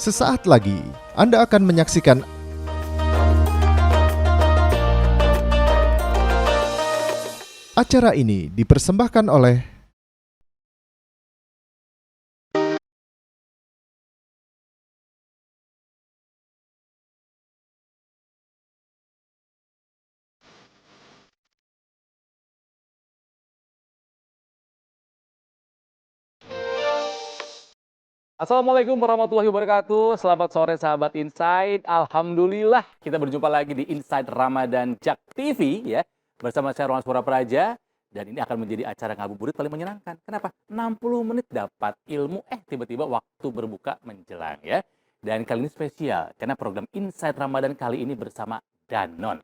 Sesaat lagi Anda akan menyaksikan acara ini dipersembahkan oleh Assalamualaikum warahmatullahi wabarakatuh. Selamat sore sahabat Insight. Alhamdulillah kita berjumpa lagi di Insight Ramadan Jak TV ya. Bersama saya Ronald Surapraja. Dan ini akan menjadi acara ngabuburit paling menyenangkan. Kenapa? 60 menit dapat ilmu, tiba-tiba waktu berbuka menjelang ya. Dan kali ini spesial karena program Insight Ramadan kali ini bersama Danone.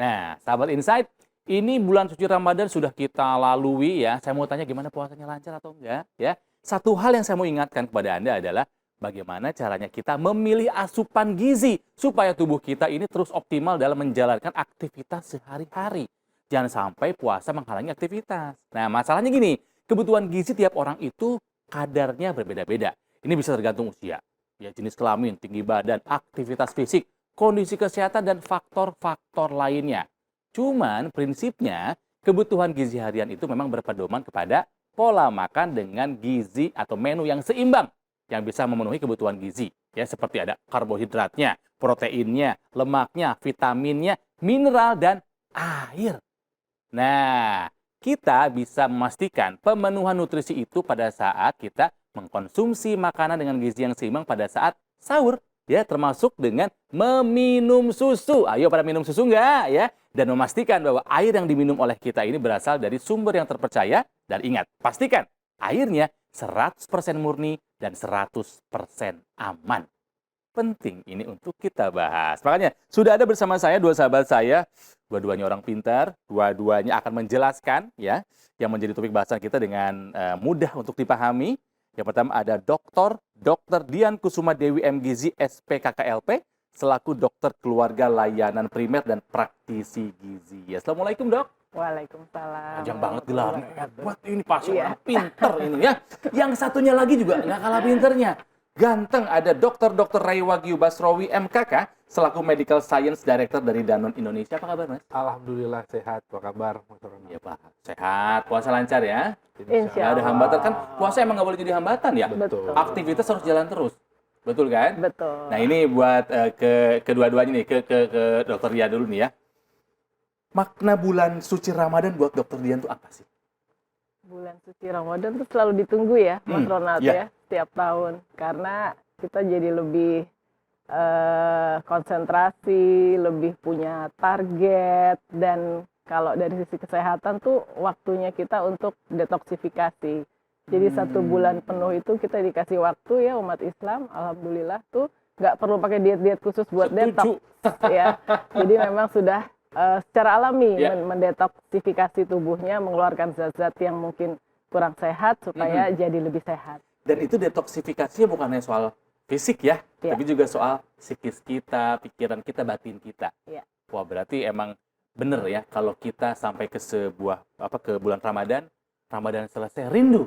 Nah, sahabat Insight, ini bulan suci Ramadan sudah kita lalui ya. Saya mau tanya gimana puasanya, lancar atau enggak ya. Satu hal yang saya mau ingatkan kepada Anda adalah bagaimana caranya kita memilih asupan gizi supaya tubuh kita ini terus optimal dalam menjalankan aktivitas sehari-hari. Jangan sampai puasa menghalangi aktivitas. Nah, masalahnya gini, kebutuhan gizi tiap orang itu kadarnya berbeda-beda. Ini bisa tergantung usia, ya, jenis kelamin, tinggi badan, aktivitas fisik, kondisi kesehatan, dan faktor-faktor lainnya. Cuman prinsipnya kebutuhan gizi harian itu memang berpedoman kepada pola makan dengan gizi atau menu yang seimbang yang bisa memenuhi kebutuhan gizi. Ya, seperti ada karbohidratnya, proteinnya, lemaknya, vitaminnya, mineral, dan air. Nah, kita bisa memastikan pemenuhan nutrisi itu pada saat kita mengkonsumsi makanan dengan gizi yang seimbang pada saat sahur. Ya, termasuk dengan meminum susu. Ayo pada minum susu enggak ya? Dan memastikan bahwa air yang diminum oleh kita ini berasal dari sumber yang terpercaya. Dan ingat, pastikan airnya 100% murni dan 100% aman. Penting ini untuk kita bahas. Makanya sudah ada bersama saya dua sahabat saya, dua-duanya orang pintar, dua-duanya akan menjelaskan ya yang menjadi topik bahasan kita dengan mudah untuk dipahami. Yang pertama ada Dr. Dian Kusuma Dewi MGizi SPKKLP selaku dokter keluarga layanan primer dan praktisi gizi. Assalamualaikum, Dok. Waalaikumsalam. Panjang banget gelarnya. Hebat ini pasti orang pinter ini ya. Yang satunya lagi juga nggak kalah pinternya. Ganteng, ada Dr. Ray Wagyu Basrowi MKK selaku Medical Science Director dari Danone Indonesia. Apa kabar, Mas? Alhamdulillah sehat. Apa kabar, Mas Ronald? Ya, Pak. Sehat. Puasa lancar ya? Insya Nggak ada Allah. hambatan kan? Puasa emang nggak boleh jadi hambatan ya? Betul. Aktivitas harus jalan terus. Betul kan? Betul. Nah, ini buat kedua-duanya nih, ke Dr. Dian dulu nih ya. Makna bulan suci Ramadan buat Dr. Dian itu apa sih? Bulan suci Ramadan tuh selalu ditunggu ya, Mas Ronald iya. ya, setiap tahun. Karena kita jadi lebih konsentrasi, lebih punya target, dan kalau dari sisi kesehatan tuh waktunya kita untuk detoksifikasi. Jadi 1 bulan penuh itu kita dikasih waktu ya umat Islam, alhamdulillah tuh nggak perlu pakai diet-diet khusus buat Setuju. detox ya. Jadi memang sudah secara alami Ya. mendetoksifikasi tubuhnya, mengeluarkan zat-zat yang mungkin kurang sehat supaya jadi lebih sehat. Dan itu detoksifikasinya bukan hanya soal fisik ya, Iya. tapi juga soal psikis kita, pikiran kita, batin kita. Iya. Wah, berarti emang bener ya kalau kita sampai ke ke bulan Ramadan selesai rindu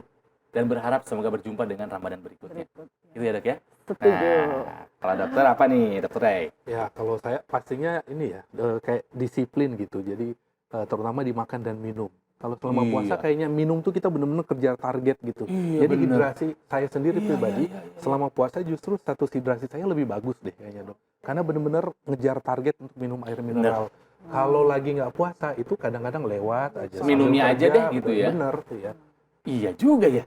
dan berharap semoga berjumpa dengan Ramadan berikutnya. Gitu ya, Dok ya? Setuju. Nah, kalau dokter apa nih, Dokter Ray? Ya, kalau saya pastinya ini ya, kayak disiplin gitu. Jadi, terutama di makan dan minum. Kalau selama Iya. puasa kayaknya minum tuh kita benar-benar kejar target gitu. Iya, Jadi bener. hidrasi saya sendiri Iya, pribadi, iya, iya. selama puasa justru status hidrasi saya lebih bagus deh kayaknya, Dok. Karena benar-benar ngejar target untuk minum air mineral. Kalau lagi nggak puasa, itu kadang-kadang lewat aja. Minumnya Sambil aja kerja, deh gitu ya. Bener, ya. Iya juga ya.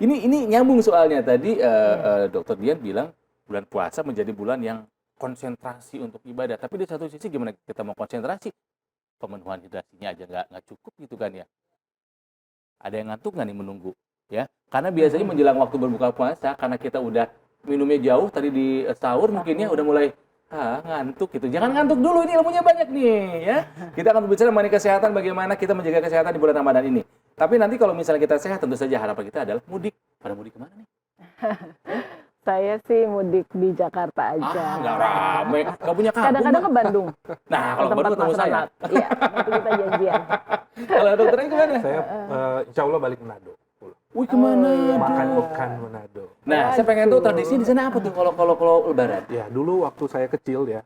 Ini nyambung soalnya tadi Dokter Dian bilang bulan puasa menjadi bulan yang konsentrasi untuk ibadah. Tapi di satu sisi gimana kita mau konsentrasi? Pemenuhan hidrasinya aja nggak cukup gitu kan ya. Ada yang ngantuk nggak nih menunggu? Ya, karena biasanya menjelang waktu berbuka puasa, karena kita udah minumnya jauh tadi di sahur mungkin ya udah mulai ngantuk gitu. Jangan ngantuk dulu, ini ilmunya banyak nih ya. Kita akan berbicara mengenai kesehatan, bagaimana kita menjaga kesehatan di bulan Ramadan ini. Tapi nanti kalau misalnya kita sehat, tentu saja harapan kita adalah mudik. Pada mudik kemana nih? Saya sih mudik di Jakarta aja. Nggak rame. Nggak punya kampung. Kadang-kadang ke Bandung. Nah, kalau Ke baru tempat ketemu Mas saya. Ronald. Iya, nanti kita janjian. Kalau dokternya kemana? Saya insya Allah balik Manado. Wih, kemana? Oh, iya. Makan ikan Manado. Nah, saya pengen tahu tradisi di sana apa tuh kalau Lebaran? Ya, dulu waktu saya kecil ya,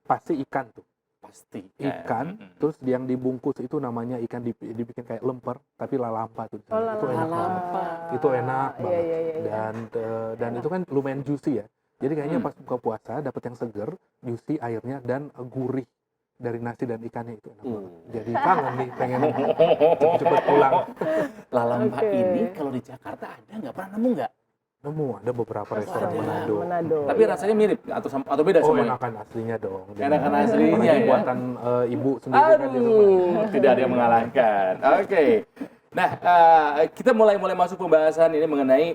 pasti ikan tuh. Pasti Ikan, terus yang dibungkus itu namanya ikan dibikin kayak lemper, tapi lalampa tuh. Oh, Itu enak banget. lalampa. Itu enak Iya, banget. iya, iya, iya. Dan itu kan lumayan juicy ya. Jadi kayaknya Hmm. pas buka puasa dapat yang seger, juicy airnya dan gurih dari nasi dan ikannya itu enak banget. Jadi kangen nih, pengen cepet-cepet pulang. Lalampa Oke. ini kalau di Jakarta ada nggak? Pernah nemu nggak? Nemu ada beberapa restoran ada. Manado. Manado. Tapi rasanya mirip atau beda Oh, semuanya? enakan aslinya dong. Enakan aslinya Apalagi ya. buatan ibu sendiri kan di rumah. Aduh, tidak ada yang mengalahkan. Oke. Nah, kita mulai masuk pembahasan ini mengenai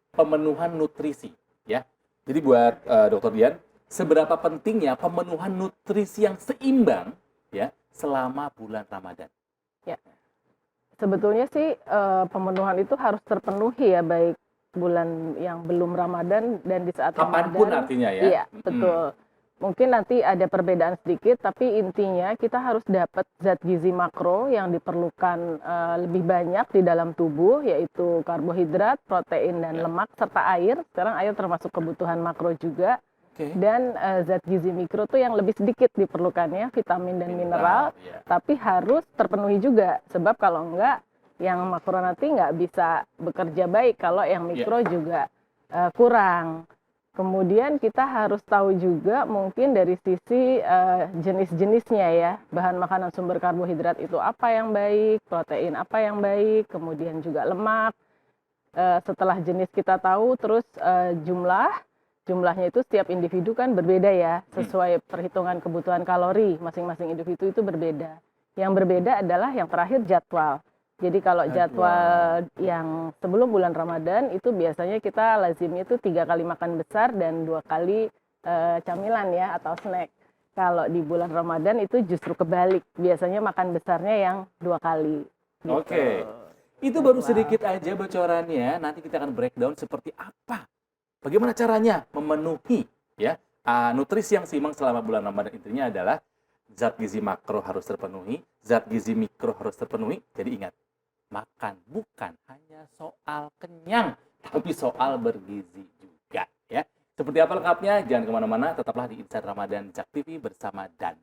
pemenuhan nutrisi, ya. Jadi buat Dokter Dian, seberapa pentingnya pemenuhan nutrisi yang seimbang, ya, selama bulan Ramadan? Sebetulnya sih pemenuhan itu harus terpenuhi ya, baik bulan yang belum Ramadan dan di saat Kapanpun Ramadan. artinya ya. Iya, betul. Mungkin nanti ada perbedaan sedikit, tapi intinya kita harus dapat zat gizi makro yang diperlukan lebih banyak di dalam tubuh, yaitu karbohidrat, protein, dan lemak, serta air. Sekarang air termasuk kebutuhan makro juga. Oke. Dan zat gizi mikro tuh yang lebih sedikit diperlukannya, vitamin dan mineral, ya. tapi harus terpenuhi juga. Sebab kalau enggak, yang makro nanti nggak bisa bekerja baik kalau yang mikro juga kurang. Kemudian kita harus tahu juga mungkin dari sisi jenis-jenisnya ya, bahan makanan sumber karbohidrat itu apa yang baik, protein apa yang baik, kemudian juga lemak. Setelah jenis kita tahu, terus jumlahnya itu setiap individu kan berbeda ya, sesuai perhitungan kebutuhan kalori masing-masing individu itu berbeda. Yang berbeda adalah yang terakhir jadwal. Jadi kalau jadwal yang sebelum bulan Ramadan itu biasanya kita lazimnya itu 3 kali makan besar dan 2 kali camilan ya atau snack. Kalau di bulan Ramadan itu justru kebalik, biasanya makan besarnya yang 2 kali. Gitu. Oke. Itu baru sedikit aja bocorannya. Nanti kita akan breakdown seperti apa. Bagaimana caranya memenuhi ya nutrisi yang seimbang selama bulan Ramadan. Intinya adalah zat gizi makro harus terpenuhi, zat gizi mikro harus terpenuhi. Jadi ingat, makan bukan hanya soal kenyang, tapi soal bergizi juga ya. Seperti apa lengkapnya? Jangan kemana-mana, tetaplah di Inside Ramadan Jak TV bersama Dan.